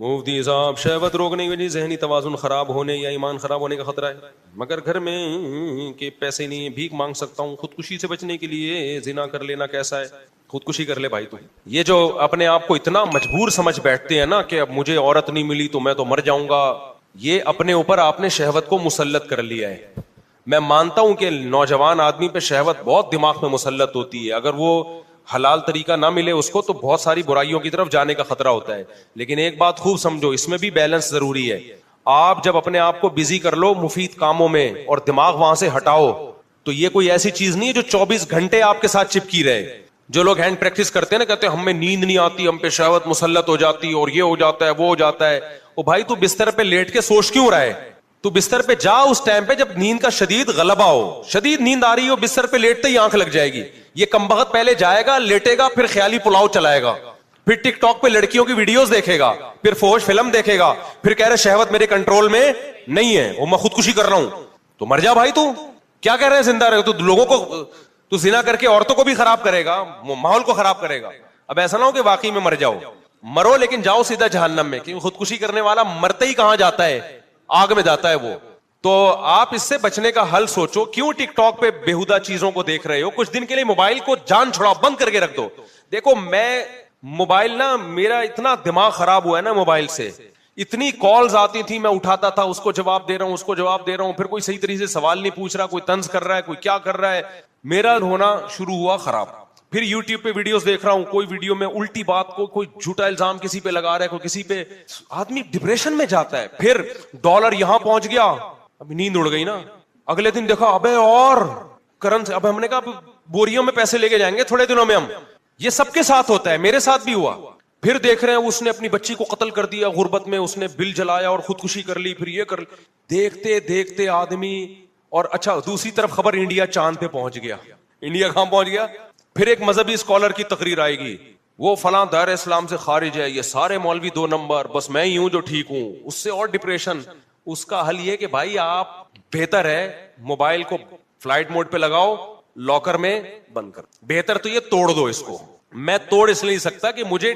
مفتی صاحب شہوت روکنے کی وجہ سے ذہنی توازن خراب ہونے یا ایمان خراب ہونے کا خطرہ ہے، مگر گھر میں کہ پیسے نہیں ہیں، بھیک مانگ سکتا ہوں، خودکشی سے بچنے کے لیے زنا کر لینا کیسا ہے؟ خودکشی کر لے بھائی تو یہ جو اپنے آپ کو اتنا مجبور سمجھ بیٹھتے ہیں نا کہ اب مجھے عورت نہیں ملی تو میں تو مر جاؤں گا، یہ اپنے اوپر آپ نے شہوت کو مسلط کر لیا ہے۔ میں مانتا ہوں کہ نوجوان آدمی پہ شہوت بہت دماغ میں مسلط ہوتی ہے، اگر وہ حلال طریقہ نہ ملے اس کو تو بہت ساری برائیوں کی طرف جانے کا خطرہ ہوتا ہے، لیکن ایک بات خوب سمجھو، اس میں بھی بیلنس ضروری ہے۔ آپ جب اپنے آپ کو بزی کر لو مفید کاموں میں اور دماغ وہاں سے ہٹاؤ تو یہ کوئی ایسی چیز نہیں ہے جو 24 گھنٹے آپ کے ساتھ چپکی رہے۔ جو لوگ ہینڈ پریکٹس کرتے ہیں نا، کہتے ہیں ہمیں نیند نہیں آتی، ہم پہ شہوت مسلط ہو جاتی اور یہ ہو جاتا ہے وہ ہو جاتا ہے، او بھائی تو بستر پہ لیٹ کے سوچ کیوں رہا ہے؟ تو بستر پہ جا اس ٹائم پہ جب نیند کا شدید غلبہ ہو، شدید نیند آ رہی ہو، بستر پہ لیٹتے ہی آنکھ لگ جائے گی، یہ کمبخت پہلے جائے گا لیٹے گا، پھر خیالی پلاؤ چلائے گا، پھر ٹک ٹاک پہ لڑکیوں کی ویڈیوز دیکھے گا، پھر فوش فلم دیکھے گا، پھر کہہ رہے شہوت میرے کنٹرول میں نہیں ہے، وہ میں خودکشی کر رہا ہوں۔ تو مر جا بھائی، تو کیا کہہ رہے ہیں زندہ رہے تو لوگوں کو تو زنا کر کے عورتوں کو بھی خراب کرے گا، ماحول کو خراب کرے گا۔ اب ایسا نہ ہو کہ واقعی میں مر جاؤ، مرو لیکن جاؤ سیدھا جہنم میں، کیونکہ خودکشی کرنے والا مرتے ہی کہاں جاتا ہے؟ آگ میں جاتا ہے وہ۔ تو آپ اس سے بچنے کا حل سوچو، کیوں ٹک ٹاک پہ بےہودہ چیزوں کو دیکھ رہے ہو؟ کچھ دن کے لیے موبائل کو جان چھڑاؤ، بند کر کے رکھ دو۔ دیکھو میں موبائل نا، میرا اتنا دماغ خراب ہوا ہے نا موبائل سے، اتنی کالز آتی تھی، میں اٹھاتا تھا، اس کو جواب دے رہا ہوں، اس کو جواب دے رہا ہوں، پھر کوئی صحیح طریقے سے سوال نہیں پوچھ رہا، کوئی طنز کر رہا ہے، کوئی کیا کر رہا ہے، میرا ہونا شروع ہوا خراب۔ پھر یوٹیوب پہ ویڈیوز دیکھ رہا ہوں، کوئی ویڈیو میں الٹی بات کو، کوئی جھوٹا الزام کسی پہ لگا رہا ہے، کوئی کسی پہ، آدمی ڈپریشن میں جاتا ہے۔ پھر ڈالر یہاں پہنچ گیا، ابھی نیند اڑ گئی نا، اگلے دن دیکھا ابے اور کرنسی، اب ہم نے کہا بوریوں میں پیسے لے کے جائیں گے تھوڑے دنوں میں ہم۔ یہ سب کے ساتھ ہوتا ہے، میرے ساتھ بھی ہوا۔ پھر دیکھ رہے ہیں اس نے اپنی بچی کو قتل کر دیا غربت میں، اس نے بل جلایا اور خودکشی کر لی، پھر یہ کر لی، دیکھتے دیکھتے آدمی۔ اور اچھا دوسری طرف خبر، انڈیا چاند پہ پہنچ گیا۔ انڈیا کہاں پہنچ گیا؟ پھر ایک مذہبی اسکالر کی تقریر آئے گی، وہ فلاں دائر اسلام سے خارج ہے، یہ سارے مولوی 2 نمبر، بس میں ہی ہوں جو ٹھیک ہوں۔ اس سے اور ڈپریشن۔ اس کا حل یہ کہ بھائی آپ بہتر ہے موبائل کو فلائٹ موڈ پہ لگاؤ، لاکر میں بند کر، بہتر تو یہ توڑ دو اس کو۔ میں توڑ اس لیے نہیں سکتا کہ مجھے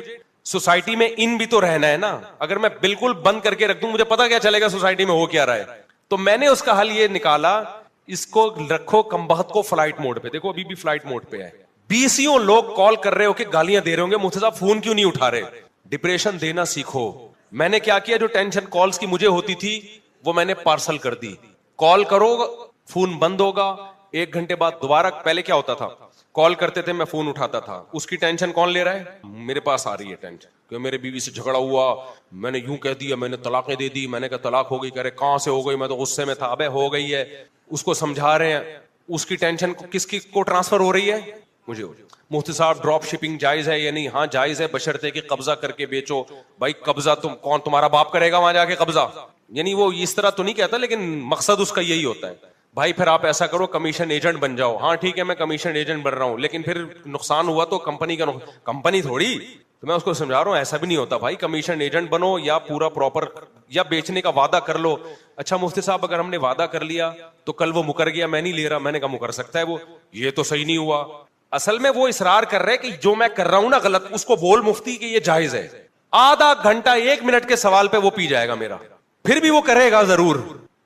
سوسائٹی میں ان بھی تو رہنا ہے نا، اگر میں بالکل بند کر کے رکھ دوں مجھے پتا کیا چلے گا سوسائٹی میں ہو کیا رہا ہے؟ تو میں نے اس کا حل یہ نکالا، اس کو رکھو کمبخت کو فلائٹ موڈ پہ۔ دیکھو ابھی بھی فلائٹ موڈ پہ ہے، 20 لوگ کال کر رہے ہو کہ گالیاں دے رہے ہوں گے، مفتی صاحب فون کیوں نہیں اٹھا رہے؟ ڈپریشن دینا سیکھو۔ میں نے کیا کیا، جو ٹینشن کالز کی مجھے ہوتی تھی وہ میں نے پارسل کر دی۔ کال کرو فون بند ہوگا، 1 گھنٹے بعد دوبارہ۔ پہلے کیا ہوتا تھا، کال کرتے تھے میں فون اٹھاتا تھا، اس کی ٹینشن کون لے رہا ہے؟ میرے پاس آ رہی ہے ٹینشن کہ میرے بیوی سے جھگڑا ہوا، میں نے یوں کہہ دیا، میں نے طلاقیں دے دی، میں نے کہا طلاق ہو گئی، کہہ رہے کہاں سے ہو گئی، میں تو غصے میں تھا، ابے ہو گئی ہے۔ اس کو سمجھا رہے ہیں، اس کی ٹینشن کس کی کو ٹرانسفر ہو رہی ہے؟ مجھے ہو رہی ہے۔ مفتی صاحب ڈراپ شپنگ جائز ہے یا نہیں؟ ہاں جائز ہے، بشرطے کہ قبضہ کر کے بیچو۔ بھائی قبضہ کون تمہارا باپ کرے گا وہاں جا کے قبضہ؟ یعنی وہ اس طرح تو نہیں کہتا، لیکن مقصد اس کا یہی ہوتا ہے۔ بھائی پھر آپ ایسا کرو کمیشن ایجنٹ بن جاؤ۔ ہاں ٹھیک ہے میں کمیشن ایجنٹ بن رہا ہوں، لیکن پھر نقصان ہوا تو کمپنی کا کمپنی تھوڑی۔ تو میں اس کو سمجھا رہا ہوں ایسا بھی نہیں ہوتا بھائی، کمیشن ایجنٹ بنو یا پورا پراپر، یا بیچنے کا وعدہ کر لو۔ اچھا مفتی صاحب اگر ہم نے وعدہ کر لیا تو کل وہ مکر گیا، میں نہیں لے رہا، میں نے کہا مکر سکتا ہے وہ، یہ تو صحیح نہیں ہوا۔ اصل میں وہ اصرار کر رہے کہ جو میں کر رہا ہوں نا غلط، اس کو بول مفتی کہ یہ جائز ہے۔ آدھا گھنٹہ 1 منٹ کے سوال پہ وہ پی جائے گا میرا، پھر بھی وہ کرے گا ضرور۔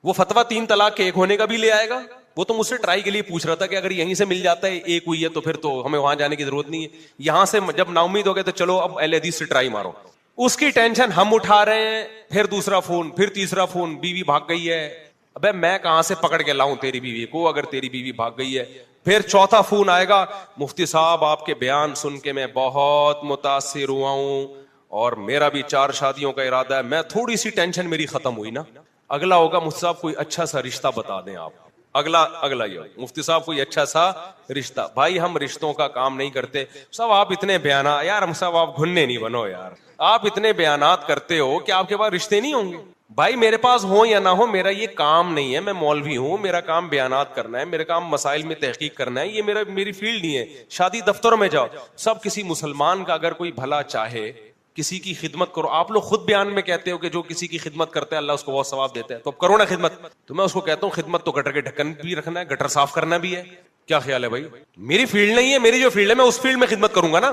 وہ فتویٰ 3 طلاق کے 1 ہونے کا بھی لے آئے گا۔ وہ تو مجھ سے ٹرائی کے لیے پوچھ رہا تھا کہ اگر یہیں سے مل جاتا ہے 1 ہوئی ہے تو پھر تو ہمیں وہاں جانے کی ضرورت نہیں ہے، یہاں سے جب نا امید ہو گئے تو چلو اب اہل حدیث سے ٹرائی مارو۔ اس کی ٹینشن ہم اٹھا رہے ہیں، پھر دوسرا فون، پھر تیسرا فون، بیوی بھاگ گئی ہے، ابے میں کہاں سے پکڑ کے لاؤں تیری بیوی کو اگر تیری بیوی بھاگ گئی ہے؟ پھر چوتھا فون آئے گا، مفتی صاحب آپ کے بیان سن کے میں بہت متاثر ہوا ہوں اور میرا بھی 4 شادیوں کا ارادہ ہے۔ میں تھوڑی سی ٹینشن میری ختم ہوئی نا۔ اگلا ہوگا مفتی صاحب کوئی اچھا سا رشتہ بتا دیں آپ۔ اگلا یہ مفتی صاحب کوئی اچھا سا رشتہ۔ بھائی ہم رشتوں کا کام نہیں کرتے صاحب، آپ اتنے بیانات، یار ہم صاحب آپ گھننے نہیں بنو یار، آپ اتنے بیانات کرتے ہو کہ آپ کے پاس رشتے نہیں ہوں گے۔ بھائی میرے پاس ہو یا نہ ہو میرا یہ کام نہیں ہے، میں مولوی ہوں، میرا کام بیانات کرنا ہے، میرا کام مسائل میں تحقیق کرنا ہے، یہ میری فیلڈ نہیں ہے۔ شادی دفتروں میں جاؤ، سب کسی مسلمان کا اگر کوئی بھلا چاہے، کسی کی خدمت کرو۔ آپ لوگ خود بیان میں کہتے ہو کہ جو کسی کی خدمت کرتا ہے اللہ اس کو بہت ثواب دیتا ہے، تو اب کرو نا خدمت۔ تو میں اس کو کہتا ہوں خدمت تو گٹر کے ڈھکن بھی رکھنا ہے، گٹر صاف کرنا بھی ہے۔ کیا خیال ہے بھائی؟ میری فیلڈ نہیں ہے، میری جو فیلڈ ہے میں اس فیلڈ میں خدمت کروں گا نا۔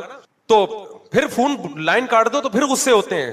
تو پھر فون لائن کاٹ دو تو پھر غصے ہوتے ہیں،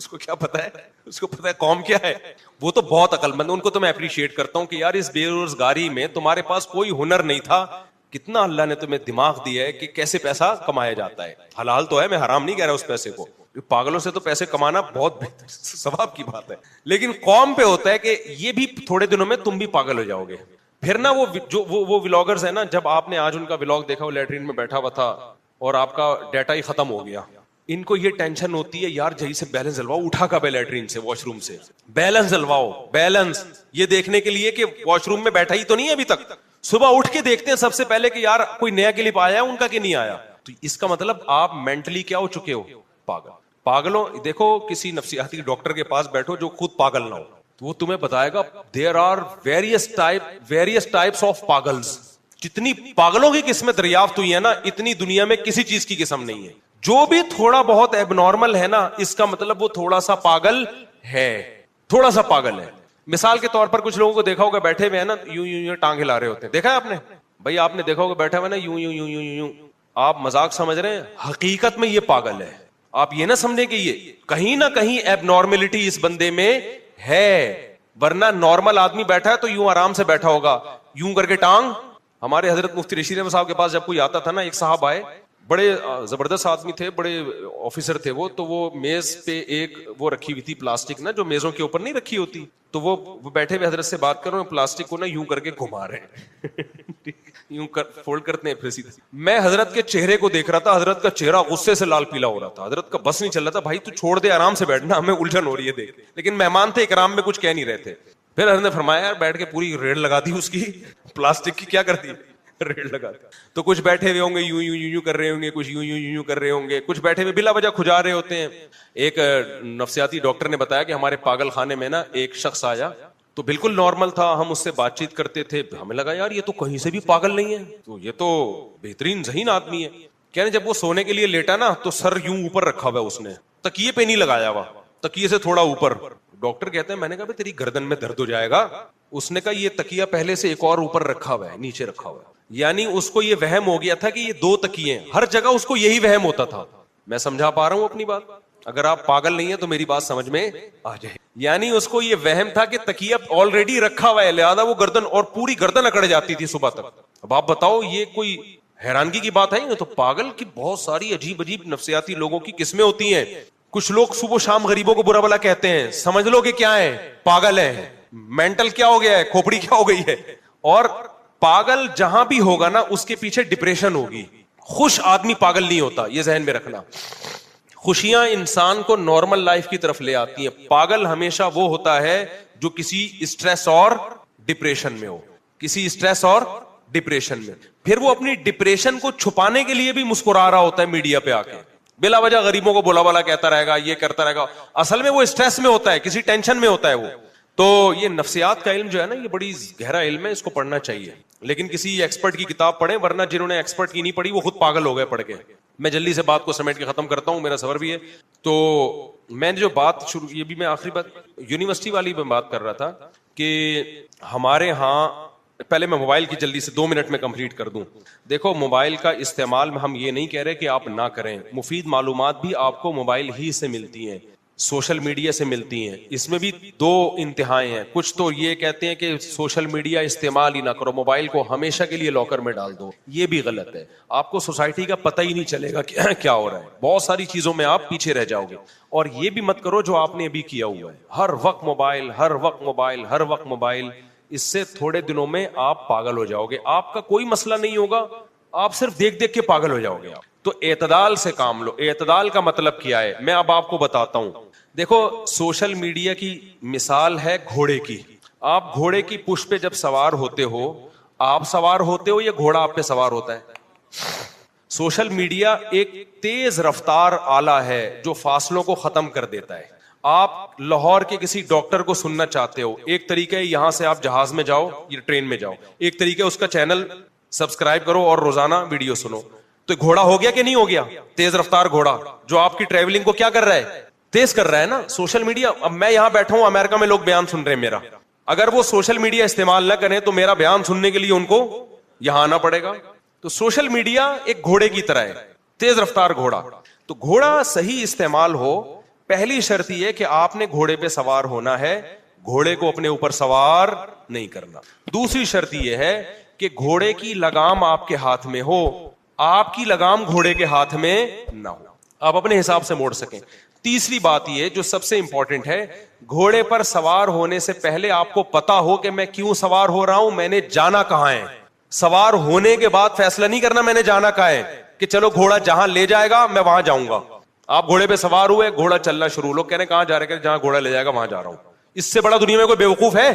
اس کو کیا پتا ہے؟ اس کو پتا ہے قوم کیا ہے. وہ تو بہت عقل مند, ان کو تو میں اپریشیٹ کرتا ہوں کہ یار اس بے روزگاری میں تمہارے پاس کوئی ہنر نہیں تھا, کتنا اللہ نے تمہیں دماغ دیا ہے کہ کیسے پیسہ کمایا جاتا ہے. حلال تو ہے, میں حرام نہیں کہہ رہا اس پیسے کو, پاگلوں سے تو پیسے کمانا بہت ثواب کی بات ہے, لیکن قوم پہ ہوتا ہے کہ یہ بھی تھوڑے دنوں میں تم بھی پاگل ہو جاؤ گے. پھر نا وہ ولاگرز ہیں نا, جب آپ نے آج ان کا ولاگ دیکھا, وہ لیٹرین میں بیٹھا ہوا تھا اور آپ کا ڈیٹا ہی ختم ہو گیا, ان کو یہ ٹینشن ہوتی ہے یار جہی سے بیلنس ڈلواؤ, اٹھا کب ہے لیٹرین سے, واش روم سے, بیلنس ڈلواؤ, بیلنس, یہ دیکھنے کے لیے کہ واش روم میں بیٹھا ہی تو نہیں ہے ابھی تک. صبح اٹھ کے دیکھتے ہیں سب سے پہلے کہ یار کوئی نیا کلپ آیا ہے ان کا کہ نہیں آیا. تو اس کا مطلب آپ مینٹلی کیا ہو چکے ہو, پاگل. پاگلوں, دیکھو کسی نفسیاتی ڈاکٹر کے پاس بیٹھو جو خود پاگل نہ ہو, تو وہ تمہیں بتائے گا there are various types of پاگلز. جتنی پاگلوں کی قسمیں دریافت ہوئی ہے نا, اتنی دنیا میں کسی چیز کی قسم نہیں ہے. جو بھی تھوڑا بہت ایب نارمل ہے نا, اس کا مطلب وہ تھوڑا سا پاگل ہے, تھوڑا سا پاگل ہے. مثال کے طور پر کچھ لوگوں کو دیکھا ہوگا بیٹھے ہوئے ہیں نا, یوں یوں یوں ٹانگ ہلا رہے ہوتے ہیں, دیکھا ہے آپ نے بھائی, آپ نے دیکھا ہوگا بیٹھا ہوا نا یوں یوں یوں یوں یوں, آپ مذاق سمجھ رہے ہیں, حقیقت میں یہ پاگل ہے. آپ یہ نہ سمجھیں کہ یہ کہیں نہ کہیں ایب نارملٹی اس بندے میں ہے, ورنہ نارمل آدمی بیٹھا ہے تو یوں آرام سے بیٹھا ہوگا, یوں کر کے ٹانگ. ہمارے حضرت مفتی رشید احمد صاحب کے پاس جب کوئی آتا تھا نا, ایک صاحب آئے, بڑے زبردست آدمی تھے, بڑے آفیسر تھے وہ, تو وہ میز پہ ایک وہ رکھی ہوئی تھی پلاسٹک نا, جو میزوں کے اوپر نہیں رکھی ہوتی, تو وہ بیٹھے ہوئے حضرت سے بات کر رہے ہیں, پلاسٹک کو نا یوں کر کے گھما رہے ہیں, یوں فولڈ کرتے ہیں پھر سیدھے. میں حضرت کے چہرے کو دیکھ رہا تھا, حضرت کا چہرہ غصے سے لال پیلا ہو رہا تھا, حضرت کا بس نہیں چل رہا تھا, بھائی تو چھوڑ دے آرام سے بیٹھنا, ہمیں الجھن ہو رہی ہے دیکھ. لیکن مہمان تھے اکرام میں, کچھ کہہ نہیں رہے تھے. پھر حضرت نے فرمایا یار بیٹھ کے پوری ریڑ لگا دی اس کی, پلاسٹک کی کیا کرتی, ریڑ لگا دی. تو کچھ بیٹھے ہوئے ہوں گے یوں یوں یوں کر رہے ہوں گے, کچھ یوں یوں یوں کر رہے ہوں گے, کچھ بیٹھے ہوئے بلا وجہ کھجا رہے ہوتے ہیں. ایک نفسیاتی ڈاکٹر نے بتایا کہ ہمارے پاگل خانے میں نا ایک شخص آیا, تو بالکل نارمل تھا, ہم اس سے بات چیت کرتے تھے, ہمیں لگا یار یہ تو کہیں سے بھی پاگل نہیں ہے, تو یہ تو بہترین ذہین آدمی ہے. کہنے جب وہ سونے کے لیے لیٹا نا, تو سر یوں اوپر رکھا ہوا اس نے, تکیے پہ نہیں لگایا ہوا, تکیے سے تھوڑا اوپر. ڈاکٹر کہتے ہیں, میں نے کہا تیری گردن میں درد ہو جائے گا. اس نے کہا یہ تکیہ پہلے سے ایک اور اوپر رکھا ہوا ہے, نیچے رکھا ہوا ہے. یعنی اس کو یہ وہم ہو گیا تھا کہ یہ دو تکیے ہیں, ہر جگہ اس کو یہی وہم ہوتا تھا. میں سمجھا پا رہا ہوں اپنی بات؟ اگر آپ پاگل نہیں ہیں تو میری بات سمجھ میں آ جائے. یعنی اس کو یہ وہم تھا کہ تکیہ آلریڈی رکھا ہوا ہے, لہذا وہ گردن, اور پوری گردن اکڑ جاتی تھی صبح تک. اب آپ بتاؤ یہ کوئی حیرانگی کی بات ہے؟ تو پاگل کی بہت ساری عجیب عجیب نفسیاتی لوگوں کی قسمیں ہوتی ہیں. کچھ لوگ صبح شام غریبوں کو برا بلا کہتے ہیں, سمجھ لو کہ کیا ہے, پاگل ہے, مینٹل کیا ہو گیا ہے, کھوپڑی کیا ہو گئی ہے. اور پاگل جہاں بھی ہوگا نا اس کے پیچھے ڈپریشن ہوگی. خوش آدمی پاگل نہیں ہوتا, یہ ذہن میں رکھنا. خوشیاں انسان کو نارمل لائف کی طرف لے آتی ہیں. پاگل ہمیشہ وہ ہوتا ہے جو کسی اسٹریس اور ڈپریشن میں ہو, کسی اسٹریس اور ڈپریشن میں. پھر وہ اپنی ڈپریشن کو چھپانے کے لیے بھی مسکرا رہا ہوتا ہے میڈیا پہ آ کے, بلا وجہ غریبوں کو بولا بالا کہتا رہے گا, یہ کرتا رہے گا. اصل میں وہ اسٹریس میں ہوتا ہے, کسی ٹینشن میں ہوتا ہے وہ. تو یہ نفسیات کا علم جو ہے نا, یہ بڑی گہرا علم ہے, اس کو پڑھنا چاہیے, لیکن کسی ایکسپرٹ کی کتاب پڑھیں, ورنہ جنہوں نے ایکسپرٹ کی نہیں پڑھی وہ خود پاگل ہو گئے پڑھ کے. میں جلدی سے بات کو سمیٹ کے ختم کرتا ہوں, میرا سفر بھی ہے. تو میں نے جو بات شروع, یہ بھی میں آخری بات یونیورسٹی والی میں بات کر رہا تھا کہ ہمارے ہاں, پہلے میں موبائل کی جلدی سے 2 منٹ میں کمپلیٹ کر دوں. دیکھو موبائل کا استعمال میں ہم یہ نہیں کہہ رہے کہ آپ نہ کریں, مفید معلومات بھی آپ کو موبائل ہی سے ملتی ہیں, سوشل میڈیا سے ملتی ہیں. اس میں بھی 2 انتہائیں ہیں. کچھ تو یہ کہتے ہیں کہ سوشل میڈیا استعمال ہی نہ کرو, موبائل کو ہمیشہ کے لیے لاکر میں ڈال دو. یہ بھی غلط ہے. آپ کو سوسائٹی کا پتہ ہی نہیں چلے گا کہ کیا ہو رہا ہے, بہت ساری چیزوں میں آپ پیچھے رہ جاؤ گے. اور یہ بھی مت کرو جو آپ نے ابھی کیا ہوا ہے, ہر وقت موبائل, ہر وقت موبائل, ہر وقت موبائل. اس سے تھوڑے دنوں میں آپ پاگل ہو جاؤ گے. آپ کا کوئی مسئلہ نہیں ہوگا, آپ صرف دیکھ دیکھ کے پاگل ہو جاؤ گے. تو اعتدال سے کام لو. اعتدال کا مطلب کیا ہے, میں اب آپ کو بتاتا ہوں. دیکھو سوشل میڈیا کی مثال ہے گھوڑے کی. آپ گھوڑے کی پشت پہ جب سوار ہوتے ہو, آپ سوار ہوتے ہو یا گھوڑا آپ پہ سوار ہوتا ہے؟ سوشل میڈیا ایک تیز رفتار آلہ ہے جو فاصلوں کو ختم کر دیتا ہے. آپ لاہور کے کسی ڈاکٹر کو سننا چاہتے ہو, ایک طریقہ ہے یہاں سے آپ جہاز میں جاؤ یا ٹرین میں جاؤ, ایک طریقہ اس کا چینل سبسکرائب کرو اور روزانہ ویڈیو سنو. تو گھوڑا ہو گیا کہ نہیں ہو گیا؟ تیز رفتار گھوڑا جو آپ کی ٹریولنگ کو کیا کر رہا ہے, تیز کر رہا ہے نا. سوشل میڈیا, اب میں یہاں بیٹھا ہوں, امریکہ میں لوگ بیان سن رہے ہیں میرا, اگر وہ سوشل میڈیا استعمال نہ کریں تو میرا بیان سننے کے لیے ان کو یہاں آنا پڑے گا. تو سوشل میڈیا ایک گھوڑے کی طرح ہے, تیز رفتار گھوڑا. تو گھوڑا صحیح استعمال ہو, پہلی شرط یہ کہ آپ نے گھوڑے پہ سوار ہونا ہے, گھوڑے کو اپنے اوپر سوار نہیں کرنا. دوسری شرط یہ ہے کہ گھوڑے کی لگام آپ کے ہاتھ میں ہو, آپ کی لگام گھوڑے کے ہاتھ میں نہ ہو, آپ اپنے حساب سے موڑ سکیں. تیسری بات یہ جو سب سے امپورٹنٹ ہے, گھوڑے پر سوار ہونے سے پہلے آپ کو پتا ہو کہ میں کیوں سوار ہو رہا ہوں, میں نے جانا کہاں ہے. سوار ہونے کے بعد فیصلہ نہیں کرنا میں نے جانا کہاں ہے, کہ چلو گھوڑا جہاں لے جائے گا میں وہاں جاؤں گا. آپ گھوڑے پہ سوار ہوئے, گھوڑا چلنا شروع, لوگ کہہ رہے ہیں کہاں جا رہے ہیں, جہاں گھوڑا لے جائے گا وہاں جا رہا ہوں. اس سے بڑا دنیا میں کوئی بیوقوف ہے؟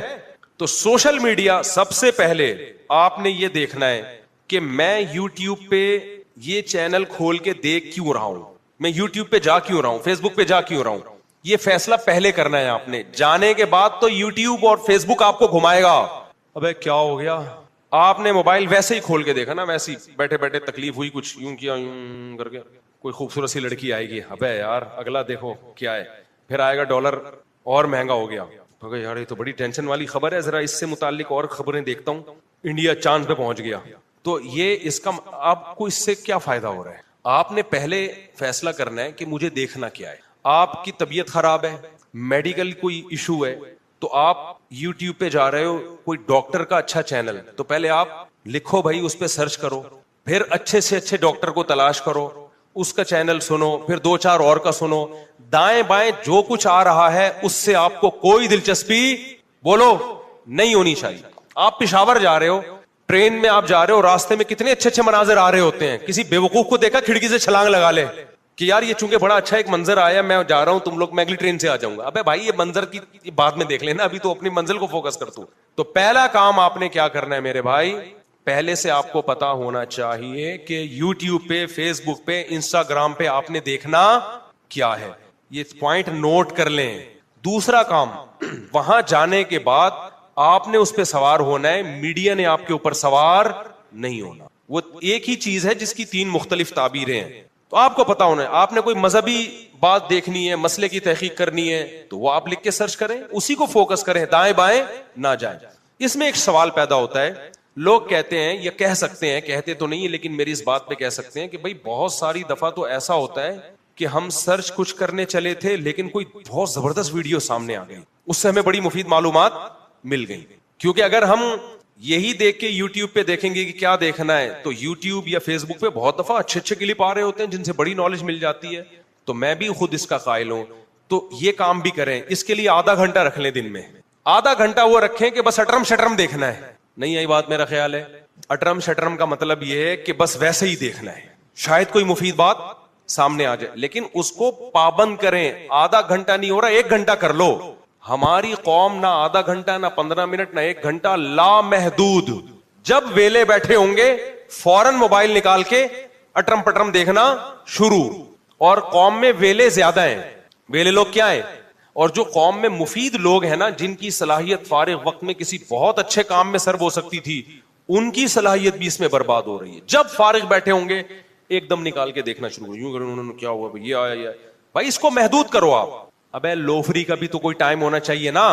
تو سوشل میڈیا سب سے پہلے آپ نے یہ دیکھنا ہے کہ میں یوٹیوب پہ یہ چینل کھول کے دیکھ کیوں رہا ہوں, میں یوٹیوب پہ جا کیوں رہا ہوں, فیس بک پہ جا کیوں رہا ہوں. یہ فیصلہ پہلے کرنا ہے آپ نے. جانے کے بعد تو یوٹیوب اور فیس بک آپ کو گھمائے گا. ابے کیا ہو گیا, آپ نے موبائل ویسے ہی کھول کے دیکھا نا, ویسے ہی بیٹھے بیٹھے تکلیف ہوئی, کچھ یوں کیا یوں کر کے, کوئی خوبصورت سی لڑکی آئے گی, ابے یار اگلا دیکھو کیا ہے, پھر آئے گا ڈالر اور مہنگا ہو گیا, یار یہ تو بڑی ٹینشن والی خبر ہے, ذرا اس سے متعلق اور خبریں دیکھتا ہوں, انڈیا چاند پہ پہنچ گیا. تو یہ اس کا آپ کو اس سے کیا فائدہ ہو رہا ہے؟ آپ نے پہلے فیصلہ کرنا ہے کہ مجھے دیکھنا کیا ہے. آپ کی طبیعت خراب ہے, میڈیکل کوئی ایشو ہے, تو آپ یوٹیوب پہ جا رہے ہو, کوئی ڈاکٹر کا اچھا چینل, تو پہلے آپ لکھو بھائی, اس پہ سرچ کرو, پھر اچھے سے اچھے ڈاکٹر کو تلاش کرو, اس کا چینل سنو, پھر 2-4 اور کا سنو. دائیں بائیں جو کچھ آ رہا ہے اس سے آپ کو کوئی دلچسپی بولو نہیں ہونی چاہیے. آپ پشاور جا رہے ہو, ٹرین میں آپ جا رہے ہو, راستے میں کتنے اچھے اچھے مناظر آ رہے ہوتے ہیں, کسی بیوقوف کو دیکھا کھڑکی سے چھلانگ لگا لے کہ یار یہ چونکہ بڑا اچھا ایک منظر آیا, میں جا رہا ہوں, تم لوگ میں اگلی ٹرین سے آ جاؤں گا. ابے بھائی یہ منظر کی بعد میں دیکھ لینا, ابھی تو اپنی منزل کو فوکس کر تو. تو پہلا کام آپ نے کیا کرنا ہے میرے بھائی, پہلے سے آپ کو پتا ہونا چاہیے کہ یوٹیوب پہ, فیس بک پہ, انسٹاگرام پہ آپ نے دیکھنا کیا ہے. یہ پوائنٹ نوٹ کر لیں. دوسرا کام, وہاں جانے کے بعد آپ نے اس پہ سوار ہونا ہے, میڈیا نے آپ کے اوپر سوار نہیں ہونا. وہ ایک ہی چیز ہے جس کی 3 مختلف تعبیریں ہیں, تو آپ کو پتا ہونا ہے. آپ نے کوئی مذہبی بات دیکھنی ہے, مسئلے کی تحقیق کرنی ہے, تو وہ آپ لکھ کے سرچ کریں, اسی کو فوکس کریں, دائیں بائیں نہ جائیں. اس میں ایک سوال پیدا ہوتا ہے, لوگ کہتے ہیں یا کہہ سکتے ہیں, کہتے تو نہیں لیکن میری اس بات پہ کہہ سکتے ہیں کہ بھائی بہت ساری دفعہ تو ایسا ہوتا ہے کہ ہم سرچ کچھ کرنے چلے تھے لیکن کوئی بہت زبردست ویڈیو سامنے آ گئی, اس سے ہمیں بڑی مفید معلومات مل گئی. کیونکہ اگر ہم یہی دیکھ کے یوٹیوب پہ دیکھیں گے کہ کیا دیکھنا ہے, تو یوٹیوب یا فیس بک پہ بہت دفعہ اچھے اچھے کلپ آ رہے ہوتے ہیں جن سے بڑی نالج مل جاتی ہے. تو میں بھی خود اس کا قائل ہوں, تو یہ کام بھی کریں. اس کے لیے آدھا گھنٹہ رکھ لیں دن میں, آدھا گھنٹہ وہ رکھیں کہ بس اٹرم شٹرم دیکھنا ہے. نہیں آئی بات, میرا خیال ہے اٹرم شٹرم کا مطلب یہ ہے کہ بس ویسے ہی دیکھنا ہے, شاید کوئی مفید بات سامنے آ جائے, لیکن اس کو پابند کریں. آدھا گھنٹہ نہیں ہو رہا, 1 گھنٹہ کر لو. ہماری قوم نہ آدھا گھنٹہ, نہ 15 منٹ, نہ 1 گھنٹہ, لامحدود. جب ویلے بیٹھے ہوں گے فوراً موبائل نکال کے اٹرم پٹرم دیکھنا شروع. اور قوم میں ویلے زیادہ ہیں. ویلے لوگ کیا ہیں؟ اور جو قوم میں مفید لوگ ہیں نا, جن کی صلاحیت فارغ وقت میں کسی بہت اچھے کام میں سرو ہو سکتی تھی, ان کی صلاحیت بھی اس میں برباد ہو رہی ہے. جب فارغ بیٹھے ہوں گے ایک دم نکال کے دیکھنا شروع, یوں کریں, انہوں نے کیا ہوا یہ آیا یہ. بھائی اس کو محدود کرو آپ. ابے لوفری کا بھی تو کوئی ٹائم ہونا چاہیے نا.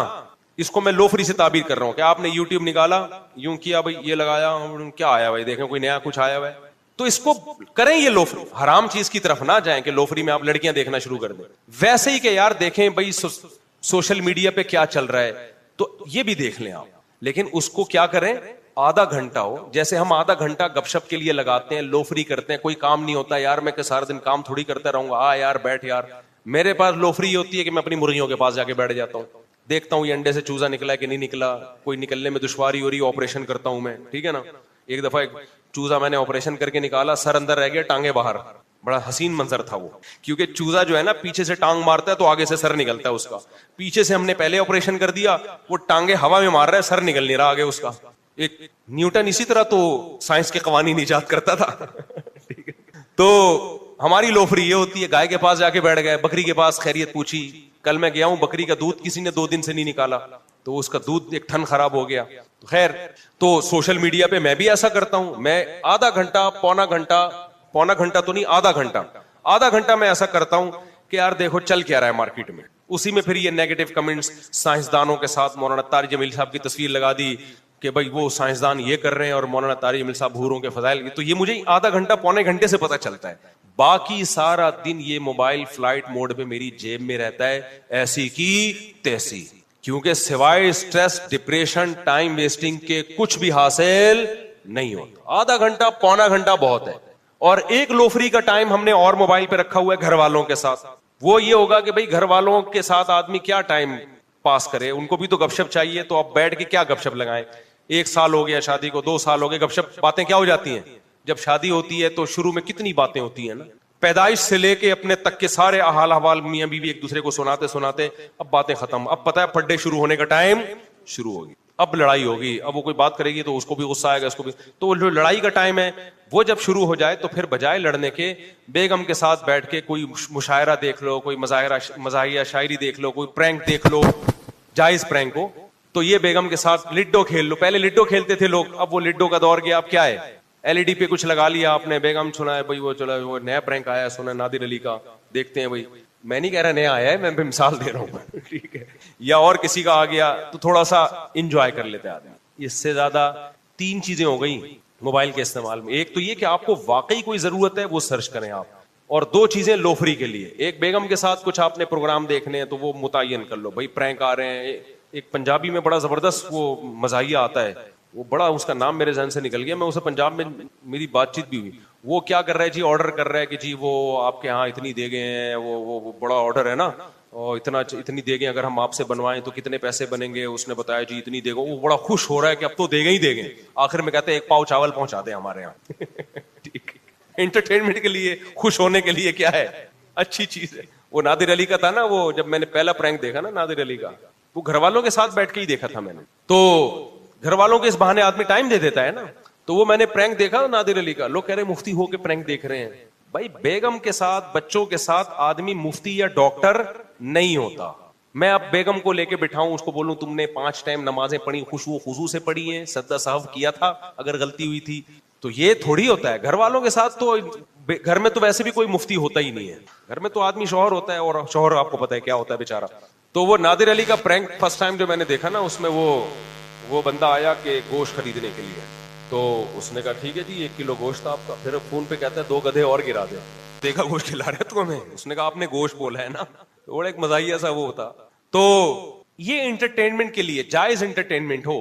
اس کو میں لوفری سے تعبیر کر رہا ہوں کہ آپ نے یوٹیوب نکالا, یوں کیا, بھائی یہ لگایا, کیا آیا بھائی دیکھیں کوئی نیا کچھ آیا ہوا ہے, تو اس کو کریں. یہ لوفری حرام چیز کی طرف نہ جائیں کہ لوفری میں آپ لڑکیاں دیکھنا شروع کر دیں. ویسے ہی کہ یار دیکھیں بھائی سوشل میڈیا پہ کیا چل رہا ہے, تو یہ بھی دیکھ لیں آپ. لیکن اس کو کیا کریں, آدھا گھنٹہ ہو. جیسے ہم آدھا گھنٹہ گپ شپ کے لیے لگاتے ہیں, لوفری کرتے ہیں, کوئی کام نہیں ہوتا یار, میں کہ سارا دن کام تھوڑی کرتا رہوں گا, یار بیٹھ یار. میرے پاس لوفری ہوتی ہے کہ میں اپنی مرغیوں کے پاس جا کے بیٹھ جاتا ہوں, دیکھتا ہوں یہ انڈے سے چوزا نکلا ہے کہ نہیں نکلا, کوئی نکلنے میں دشواری ہو رہی ہے, آپریشن کرتا ہوں میں, ٹھیک ہے نا. ایک دفعہ ایک چوزا میں نے آپریشن کر کے نکالا, سر اندر رہ گیا, ٹانگیں باہر. بڑا حسین منظر تھا وہ, کیونکہ چوزا جو ہے نا پیچھے سے ٹانگ مارتا ہے تو آگے سے سر نکلتا ہے اس کا. پیچھے سے ہم نے پہلے آپریشن کر دیا, وہ ٹانگیں ہوا میں مار رہا ہے, سر نکل نہیں رہا آگے اس کا. ایک نیوٹن اسی طرح تو سائنس کے قوانین ایجاد کرتا تھا. تو ہماری لوفری یہ ہوتی ہے, گائے کے پاس جا کے بیٹھ گئے, بکری کے پاس خیریت پوچھی. کل میں گیا ہوں, بکری کا دودھ کسی نے 2 دن سے نہیں نکالا, تو اس کا دودھ ایک ٹھن خراب ہو گیا. خیر, تو سوشل میڈیا پہ میں بھی ایسا کرتا ہوں. میں آدھا گھنٹہ, پونا گھنٹہ تو نہیں, آدھا گھنٹہ میں ایسا کرتا ہوں کہ یار دیکھو چل کیا رہا ہے مارکیٹ میں. اسی میں پھر یہ نیگیٹو کمنٹس, سائنسدانوں کے ساتھ مولانا طارق جمیل صاحب کی تصویر لگا دی کہ بھائی وہ سائنسدان یہ کر رہے ہیں اور مولانا طارق جمیل صاحب حوروں کے فضائل. تو یہ مجھے آدھا گھنٹہ, پونے گھنٹے سے پتہ چلتا ہے. باقی سارا دن یہ موبائل فلائٹ موڈ پہ میری جیب میں رہتا ہے ایسی کی تیسی, کیونکہ سوائے اسٹریس, ڈپریشن, ٹائم ویسٹنگ کے کچھ بھی حاصل نہیں ہوتا. آدھا گھنٹہ پونا گھنٹہ بہت ہے. اور ایک لوفری کا ٹائم ہم نے اور موبائل پہ رکھا ہوا ہے گھر والوں کے ساتھ. وہ یہ ہوگا کہ بھائی گھر والوں کے ساتھ آدمی کیا ٹائم پاس کرے, ان کو بھی تو گپ شپ چاہیے, تو اب بیٹھ کے کیا گپ شپ لگائیں. 1 سال ہو گیا شادی کو, 2 سال ہو گئے, گپ شپ باتیں کیا ہو جاتی ہیں. جب شادی ہوتی ہے تو شروع میں کتنی باتیں ہوتی ہیں نا, پیدائش سے لے کے اپنے تک کے سارے حال احوال میاں بیوی ایک دوسرے کو سناتے سناتے اب باتیں ختم. اب پتہ ہے پڈے شروع ہونے کا ٹائم شروع ہوگی, اب لڑائی ہوگی, اب وہ کوئی بات کرے گی تو اس کو بھی غصہ آئے گا, اس کو بھی. تو جو لڑائی کا ٹائم ہے وہ جب شروع ہو جائے تو پھر بجائے لڑنے کے بیگم کے ساتھ بیٹھ کے کوئی مشاعرہ دیکھ لو, کوئی مزاحیہ شاعری دیکھ لو, کوئی پرینک دیکھ لو, جائز پرینک ہو. تو یہ بیگم کے ساتھ لڈو کھیل لو. پہلے لڈو کھیلتے تھے لوگ, اب وہ لڈو کا دور گیا. اب کیا ہے, LED پہ کچھ لگا لیا آپ نے, بیگم سنا ہے بھائی وہ چلا وہ نیا پرینک آیا ہے, سنا نادر علی کا, دیکھتے ہیں بھائی. میں نہیں کہہ رہا نیا آیا ہے, میں مثال دے رہا ہوں, ٹھیک ہے. یا اور کسی کا آ گیا تو تھوڑا سا انجوائے کر لیتے آدمی. اس سے زیادہ 3 چیزیں ہو گئی موبائل کے استعمال میں. ایک تو یہ کہ آپ کو واقعی کوئی ضرورت ہے وہ سرچ کریں آپ, اور 2 چیزیں لوفری کے لیے. ایک بیگم کے ساتھ کچھ آپ نے پروگرام دیکھنے ہیں تو وہ متعین کر لو, بھائی پرینک آ رہے ہیں. ایک پنجابی میں بڑا زبردست وہ مزاحیہ آتا ہے, وہ بڑا, اس کا نام میرے ذہن سے نکل گیا, میں اسے پنجاب میں میری بات چیت بھی ہوئی. وہ کیا کر رہا ہے جی, آرڈر کر رہا ہے کہ جی وہ آپ کے ہاں اتنی دے گئے ہیں, وہ بڑا آرڈر ہے نا, اور اتنی دے گئے, اگر ہم آپ سے بنوائیں تو کتنے پیسے بنیں گے. اس نے بتایا جی اتنی دے گا. وہ بڑا خوش ہو رہا ہے کہ اب تو دے گے ہی دے گے. آخر میں کہتے ہیں 1 پاؤ چاول پہنچا دیں ہمارے یہاں. انٹرٹینمنٹ کے لیے, خوش ہونے کے لیے, کیا ہے, اچھی چیز ہے. وہ نادر علی کا تھا نا, وہ جب میں نے پہلا پرینک دیکھا نا نادر علی کا, وہ گھر والوں کے ساتھ بیٹھ کے ہی دیکھا تھا میں نے. تو گھر والوں کے اس بہانے آدمی ٹائم دے دیتا ہے نا. تو وہ میں نے پرینک دیکھا نادر علی کا, لوگ کہہ رہے مفتی ہو کے پرینک دیکھ رہے ہیں. بھائی بیگم کے ساتھ, بچوں کے ساتھ آدمی مفتی یا ڈاکٹر نہیں ہوتا. میں اب بیگم کو لے کے بٹھاؤں, اس کو بولوں تم نے 5 ٹائم نمازیں پڑھی, خشوع و خضوع سے پڑھی ہیں, سجدہ سہو کیا تھا اگر غلطی ہوئی تھی, تو یہ تھوڑی ہوتا ہے. گھر والوں کے ساتھ تو گھر میں تو ویسے بھی کوئی مفتی ہوتا ہی نہیں ہے. گھر میں تو آدمی شوہر ہوتا ہے, اور شوہر آپ کو پتا ہے کیا ہوتا ہے بیچارہ. تو وہ نادر علی کا پرینک فرسٹ ٹائم جو میں نے دیکھا نا, اس میں وہ بندہ آیا کہ گوشت خریدنے کے لیے. تو اس نے کہا ٹھیک ہے جی 1 کلو گوشت آپ کا. پھر فون پہ کہتا ہے 2 گدھے اور گرا دے. دیکھا گوشت کھلا رہے تو ہمیں, اس نے کہا آپ نے گوشت بولا ہے نا, تھوڑا ایک مزاحیہ سا وہ ہوتا. تو یہ انٹرٹینمنٹ کے لیے, جائز انٹرٹینمنٹ ہو,